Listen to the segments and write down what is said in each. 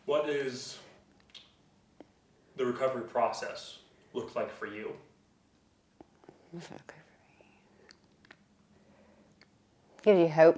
What is the recovery process look like for you? Gives you hope.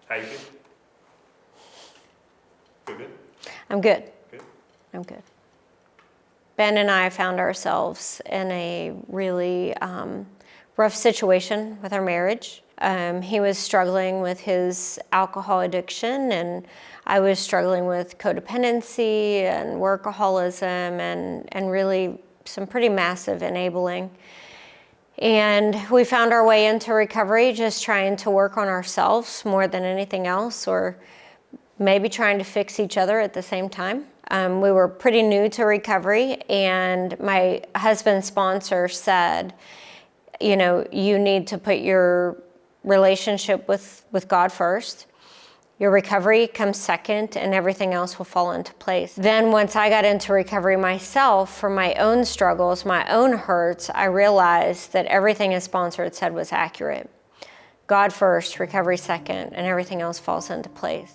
How you good? Good? I'm good. Good. I'm good. Ben and I found ourselves in a really rough situation with our marriage. He was struggling with his alcohol addiction, and I was struggling with codependency and workaholism and really some pretty massive enabling. And we found our way into recovery just trying to work on ourselves more than anything else, or maybe trying to fix each other at the same time. We were pretty new to recovery, and my husband's sponsor said, you know, you need to put your relationship with God first. Your recovery comes second, and everything else will fall into place. Then once I got into recovery myself, for my own struggles, my own hurts, I realized that everything his sponsor had said was accurate. God first, recovery second, and everything else falls into place.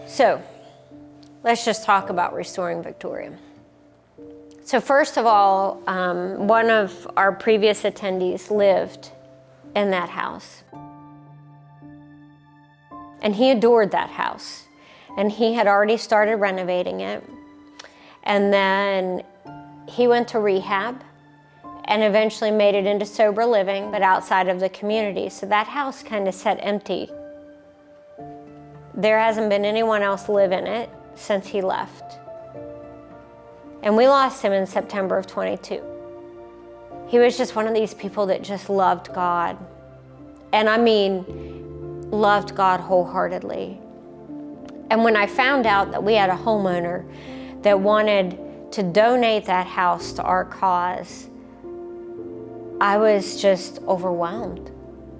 So let's just talk about restoring Victoria. So first of all, one of our previous attendees lived in that house. And he adored that house. And he had already started renovating it. And then he went to rehab and eventually made it into sober living, but outside of the community. So that house kind of sat empty. There hasn't been anyone else live in it since he left. And we lost him in September of 22. He was just one of these people that just loved God. And I mean, loved God wholeheartedly. And when I found out that we had a homeowner that wanted to donate that house to our cause, I was just overwhelmed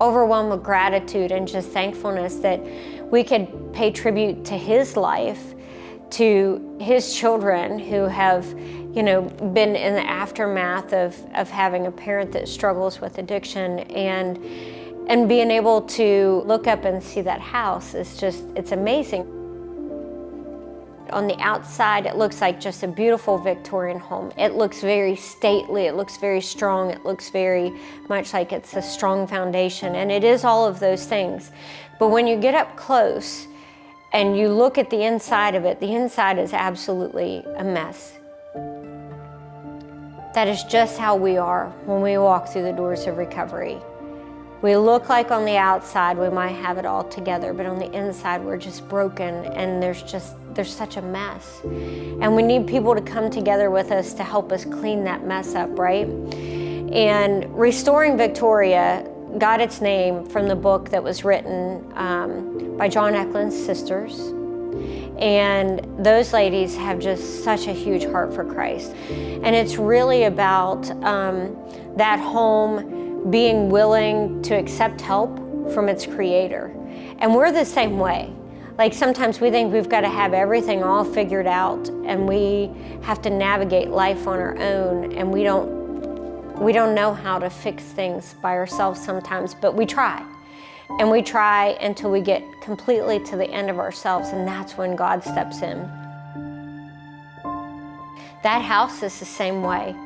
with gratitude and just thankfulness that we could pay tribute to his life, to his children who have, you know, been in the aftermath of having a parent that struggles with addiction, and being able to look up and see that house is just, it's amazing. On the outside, it looks like just a beautiful Victorian home. It looks very stately, it looks very strong, it looks very much like it's a strong foundation, and it is all of those things. But when you get up close and you look at the inside of it, the inside is absolutely a mess. That is just how we are when we walk through the doors of recovery. We look like on the outside we might have it all together, but on the inside we're just broken, and there's such a mess. And we need people to come together with us to help us clean that mess up, right? And Restoring Victoria got its name from the book that was written by John Eklund's sisters. And those ladies have just such a huge heart for Christ. And it's really about that home being willing to accept help from its creator. And we're the same way. Like sometimes we think we've got to have everything all figured out and we have to navigate life on our own, and we don't know how to fix things by ourselves sometimes, but we try. And we try until we get completely to the end of ourselves, and that's when God steps in. That house is the same way.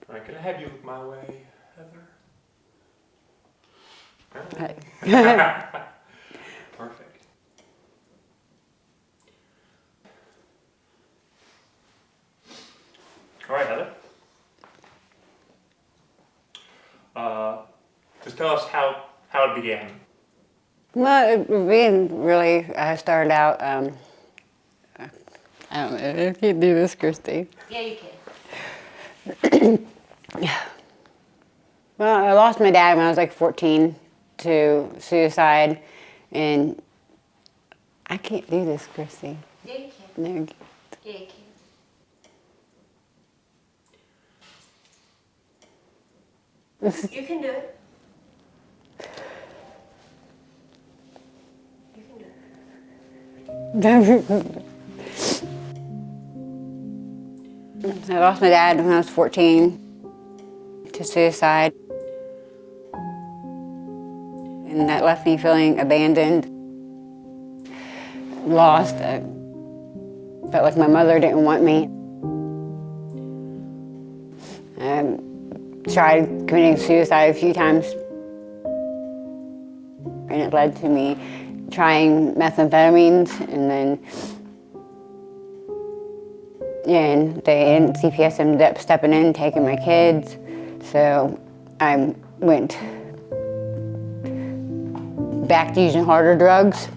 All right, can I have you look my way, Heather? Perfect. All right, Heather. Just tell us how it began. Well, it being really, I started out, I don't know if you do this, Christy. Yeah, you can. Well, I lost my dad when I was like 14 to suicide, and I can't do this, Christy. Yeah, you can. No. Yeah, you can. You can do it. You can do it. I lost my dad when I was 14 to suicide, and that left me feeling abandoned, lost. I felt like my mother didn't want me. I tried committing suicide a few times, and it led to me trying methamphetamines, and then and CPS ended up stepping in, taking my kids. So I went back to using harder drugs,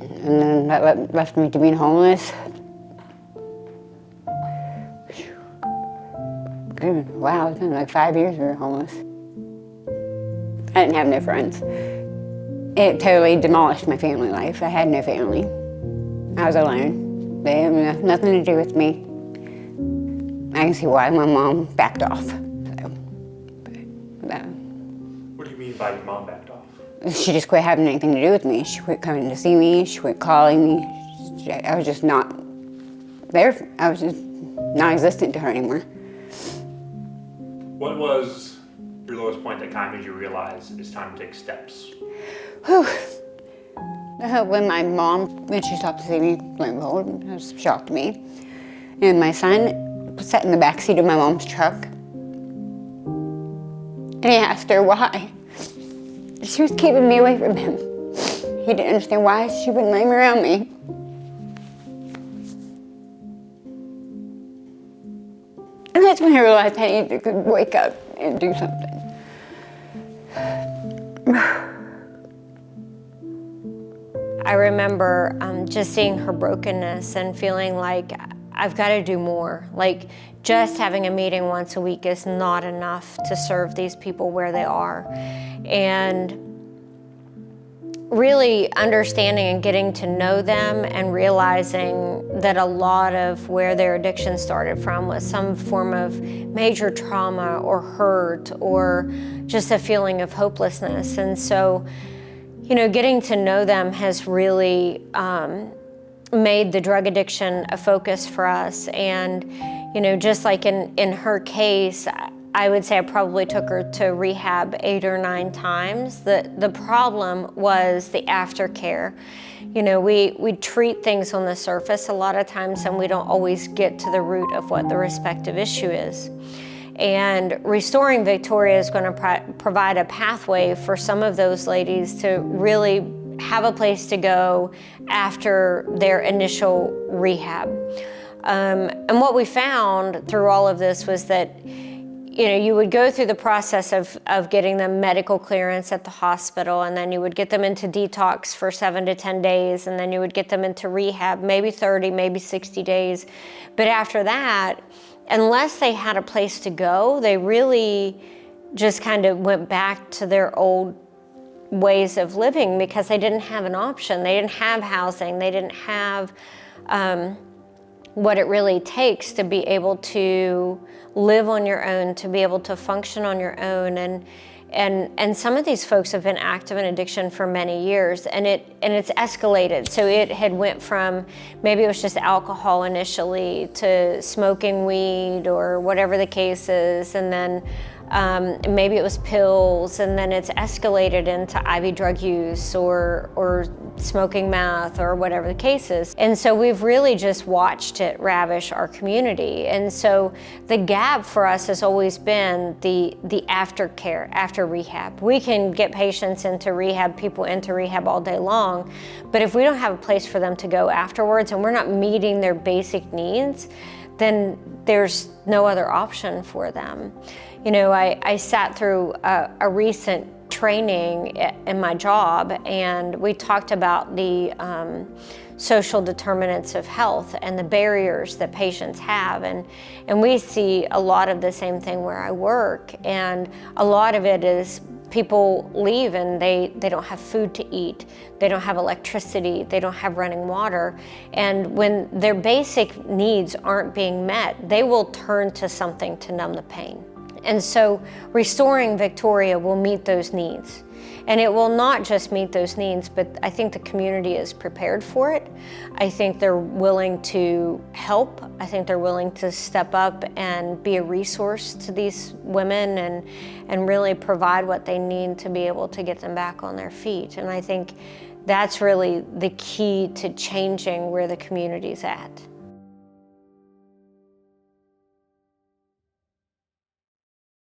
and then that left me to being homeless. Wow, it's been like 5 years we were homeless. I didn't have no friends. It totally demolished my family life. I had no family. I was alone. They had nothing to do with me. I can see why my mom backed off. What do you mean by your mom backed off? She just quit having anything to do with me. She quit coming to see me. She quit calling me. I was just not there. I was just non-existent to her anymore. What was your lowest point that kind of made you realize it's time to take steps? Whew. When she stopped to see me, it was a shock to me. And my son sat in the back seat of my mom's truck, and he asked her why. She was keeping me away from him. He didn't understand why she wouldn't let him around me. And that's when I realized I needed to wake up and do something. I remember just seeing her brokenness and feeling like I've got to do more. Like just having a meeting once a week is not enough to serve these people where they are. And really understanding and getting to know them and realizing that a lot of where their addiction started from was some form of major trauma or hurt or just a feeling of hopelessness. And so, you know, getting to know them has really made the drug addiction a focus for us. And, you know, just like in her case, I would say I probably took her to rehab 8 or 9 times. The problem was the aftercare. You know, we treat things on the surface a lot of times and we don't always get to the root of what the respective issue is. And Restoring Victoria is going to provide a pathway for some of those ladies to really have a place to go after their initial rehab. And what we found through all of this was that, you know, you would go through the process of getting them medical clearance at the hospital, and then you would get them into detox for 7 to 10 days, and then you would get them into rehab, maybe 30, maybe 60 days. But after that, unless they had a place to go, they really just kind of went back to their old ways of living because they didn't have an option. They didn't have housing. They didn't have what it really takes to be able to live on your own, to be able to function on your own. And some of these folks have been active in addiction for many years, and it's escalated. So it had went from, maybe it was just alcohol initially, to smoking weed or whatever the case is, and then maybe it was pills, and then it's escalated into IV drug use or smoking meth or whatever the case is. And so we've really just watched it ravish our community. And so the gap for us has always been the aftercare, after rehab. We can get patients into rehab, people into rehab all day long, but if we don't have a place for them to go afterwards and we're not meeting their basic needs, then there's no other option for them. You know, I sat through a recent training in my job, and we talked about the social determinants of health and the barriers that patients have, and we see a lot of the same thing where I work, and a lot of it is people leave and they don't have food to eat, they don't have electricity, they don't have running water, and when their basic needs aren't being met, they will turn to something to numb the pain. And so Restoring Victoria will meet those needs. And it will not just meet those needs, but I think the community is prepared for it. I think they're willing to help. I think they're willing to step up and be a resource to these women and really provide what they need to be able to get them back on their feet. And I think that's really the key to changing where the community's at.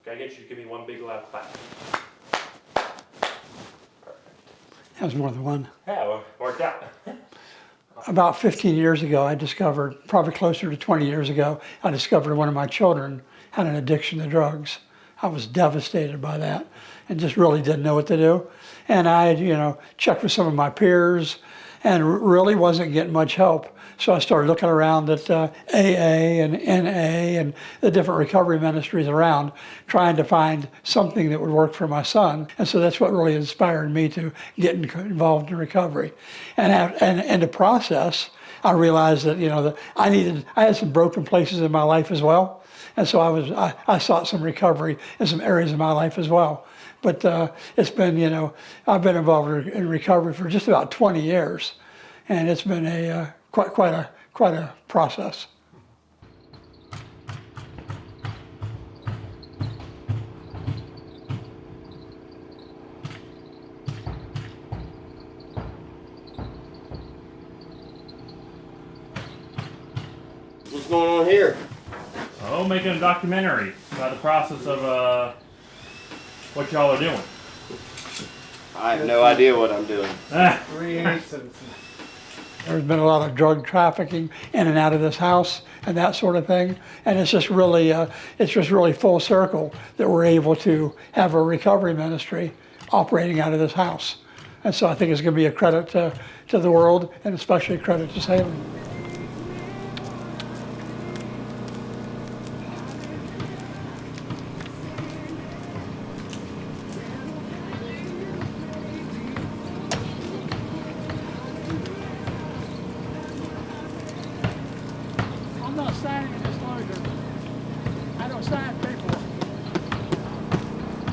Can I get you to give me one big loud clap? That was more than one. Yeah, well, worked out. About 15 years ago, I discovered, probably closer to 20 years ago, I discovered one of my children had an addiction to drugs. I was devastated by that and just really didn't know what to do. And I had, checked with some of my peers and really wasn't getting much help. So I started looking around at AA and NA and the different recovery ministries around, trying to find something that would work for my son. And so that's what really inspired me to get involved in recovery. And in the process, I realized that I had some broken places in my life as well. And so I sought some recovery in some areas of my life as well. But it's been, I've been involved in recovery for just about 20 years, and it's been quite a process. What's going on here? Oh, making a documentary about the process of what y'all are doing. I have no idea what I'm doing. There's been a lot of drug trafficking in and out of this house and that sort of thing. And it's just really full circle that we're able to have a recovery ministry operating out of this house. And so I think it's going to be a credit to the world, and especially a credit to Salem. I'm not signing in this larger. I don't sign paperwork.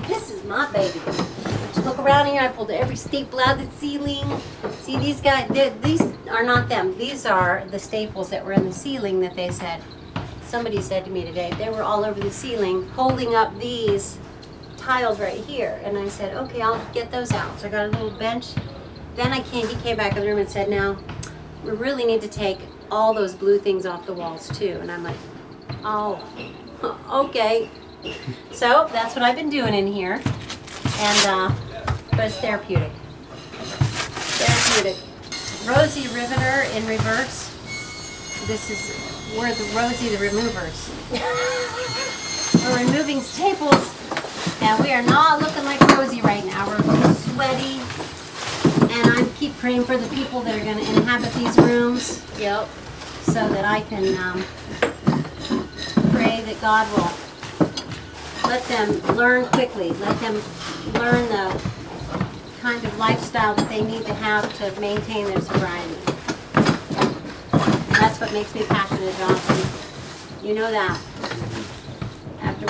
This is my baby. But you look around here, I pulled every staple out of the ceiling. See, these guys, these are not them. These are the staples that were in the ceiling that they said. Somebody said to me today, they were all over the ceiling holding up these tiles right here. And I said, okay, I'll get those out. So I got a little bench. Then he came back in the room and said, now, we really need to take all those blue things off the walls too. And I'm like, oh, okay. So that's what I've been doing in here. And, but it's therapeutic. Therapeutic. Rosie Riveter in reverse. This is, we're the Rosie the removers. We're removing staples, and we are not looking like Rosie right now. We're sweaty, and I keep praying for the people that are going to inhabit these rooms. Yep. So that I can pray that God will let them learn quickly. Let them learn the kind of lifestyle that they need to have to maintain their sobriety. That's That's what makes me passionate, Johnson. You know that. After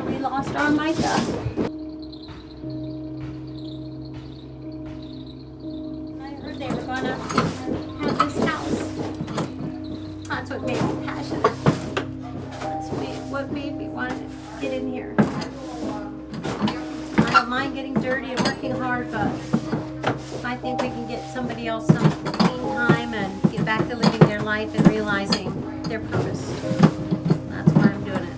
we lost our Micah. I heard they were gonna have this house. That's what made me passionate. That's what made me want to get in here. I don't mind getting dirty and working hard, but I think we can get somebody else some clean time and get back to living their life and realizing their purpose. That's why I'm doing it.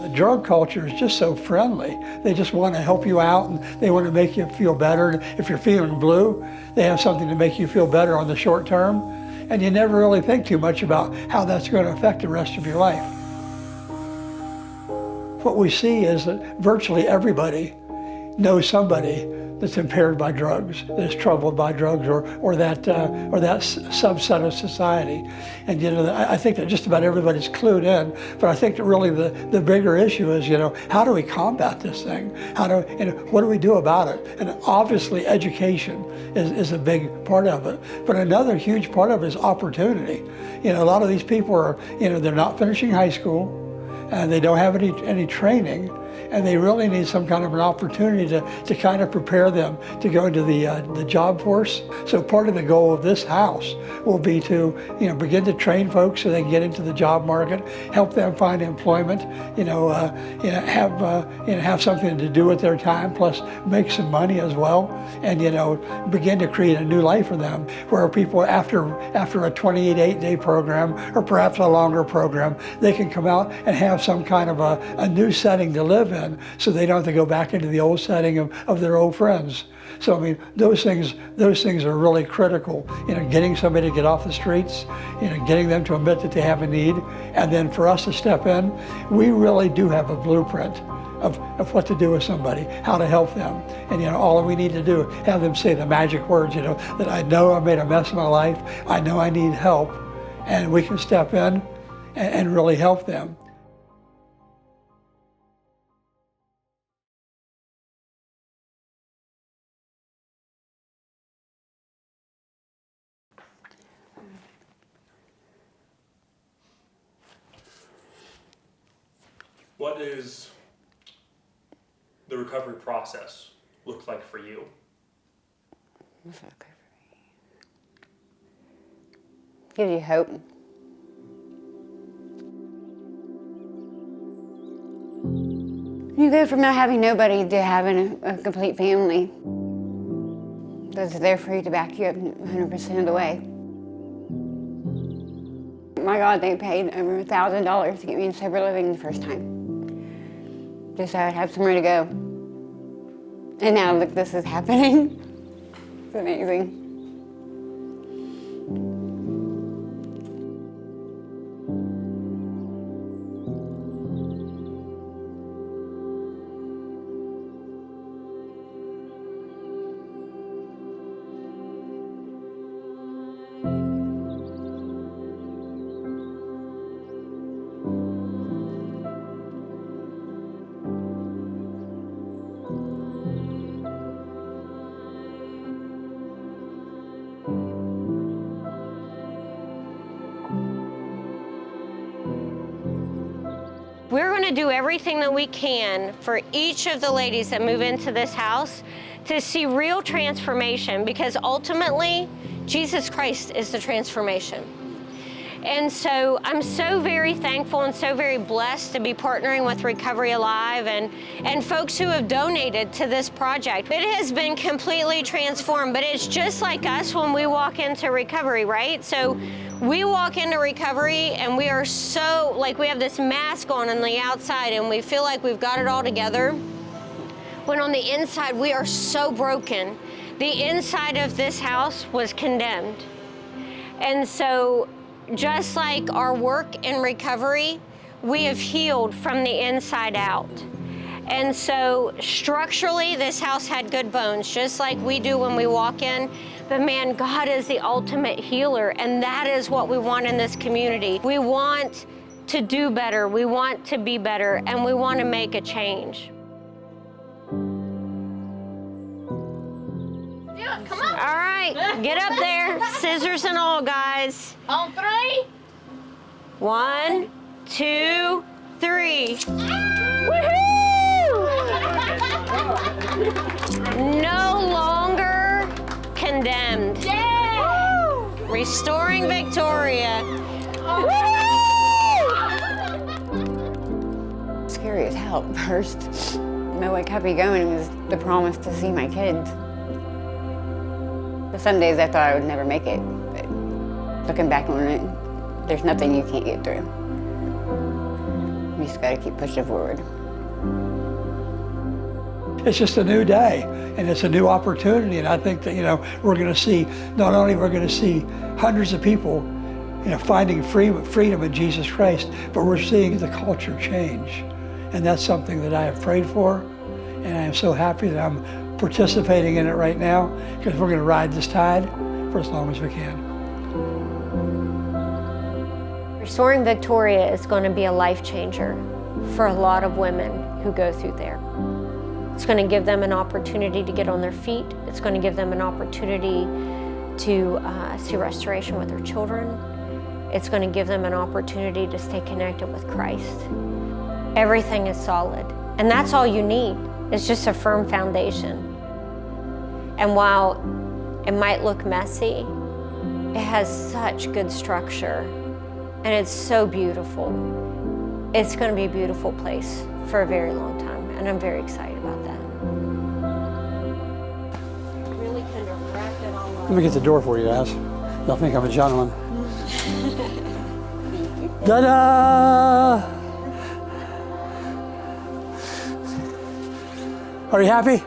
The drug culture is just so friendly. They just want to help you out and they want to make you feel better. And if you're feeling blue, they have something to make you feel better on the short term. And you never really think too much about how that's going to affect the rest of your life. What we see is that virtually everybody knows somebody that's impaired by drugs, that's troubled by drugs, or that subset of society. And you know, I think that just about everybody's clued in. But I think that really the bigger issue is, you know, how do we combat this thing? What do we do about it? And obviously, education is a big part of it. But another huge part of it is opportunity. You know, a lot of these people are, you know, they're not finishing high school, and they don't have any training. And they really need some kind of an opportunity to kind of prepare them to go into the job force. So part of the goal of this house will be to, you know, begin to train folks so they can get into the job market, help them find employment, have something to do with their time, plus make some money as well, and you know, begin to create a new life for them, where people after a 28-day program or perhaps a longer program, they can come out and have some kind of a new setting to live in, so they don't have to go back into the old setting of their old friends. So I mean, those things are really critical. You know, getting somebody to get off the streets, you know, getting them to admit that they have a need, and then for us to step in, we really do have a blueprint of what to do with somebody, how to help them. And you know, all we need to do is have them say the magic words, you know, that I know I made a mess of my life, I know I need help, and we can step in and really help them. What does the recovery process look like for you? Gives you hope. You go from not having nobody to having a complete family that's there for you to back you up 100% of the way. My God, they paid over $1,000 to get me in sober living the first time, just so I'd have somewhere to go. And now look, this is happening. It's amazing. We're going to do everything that we can for each of the ladies that move into this house to see real transformation, because ultimately, Jesus Christ is the transformation. And so I'm so very thankful and so very blessed to be partnering with Recovery Alive and folks who have donated to this project. It has been completely transformed, but it's just like us when we walk into recovery, right? So we walk into recovery and we are so, like, we have this mask on the outside and we feel like we've got it all together, when on the inside we are so broken. The inside of this house was condemned. And so just like our work in recovery, we have healed from the inside out. And so structurally, this house had good bones, just like we do when we walk in. But man, God is the ultimate healer, and that is what we want in this community. We want to do better, we want to be better, and we want to make a change. Come on. All right, get up there, scissors and all, guys. On 3. 1, 2, 3. Woohoo! No longer condemned. Yeah! Restoring Victoria. Scary as hell at first. What kept me going was the promise to see my kids. Some days I thought I would never make it, but looking back on it, there's nothing you can't get through. You just gotta keep pushing forward. It's just a new day, and it's a new opportunity, and I think that, we're gonna see, not only we're gonna see hundreds of people, finding freedom in Jesus Christ, but we're seeing the culture change. And that's something that I have prayed for, and I am so happy that I'm participating in it right now, because we're going to ride this tide for as long as we can. Restoring Victoria is going to be a life changer for a lot of women who go through there. It's going to give them an opportunity to get on their feet. It's going to give them an opportunity to see restoration with their children. It's going to give them an opportunity to stay connected with Christ. Everything is solid, and that's all you need. It's just a firm foundation. And while it might look messy, it has such good structure, and it's so beautiful. It's going to be a beautiful place for a very long time, and I'm very excited about that. Really kind of wrapped it all up. Let me get the door for you guys. Y'all think I'm a gentleman. Ta-da! Are you happy?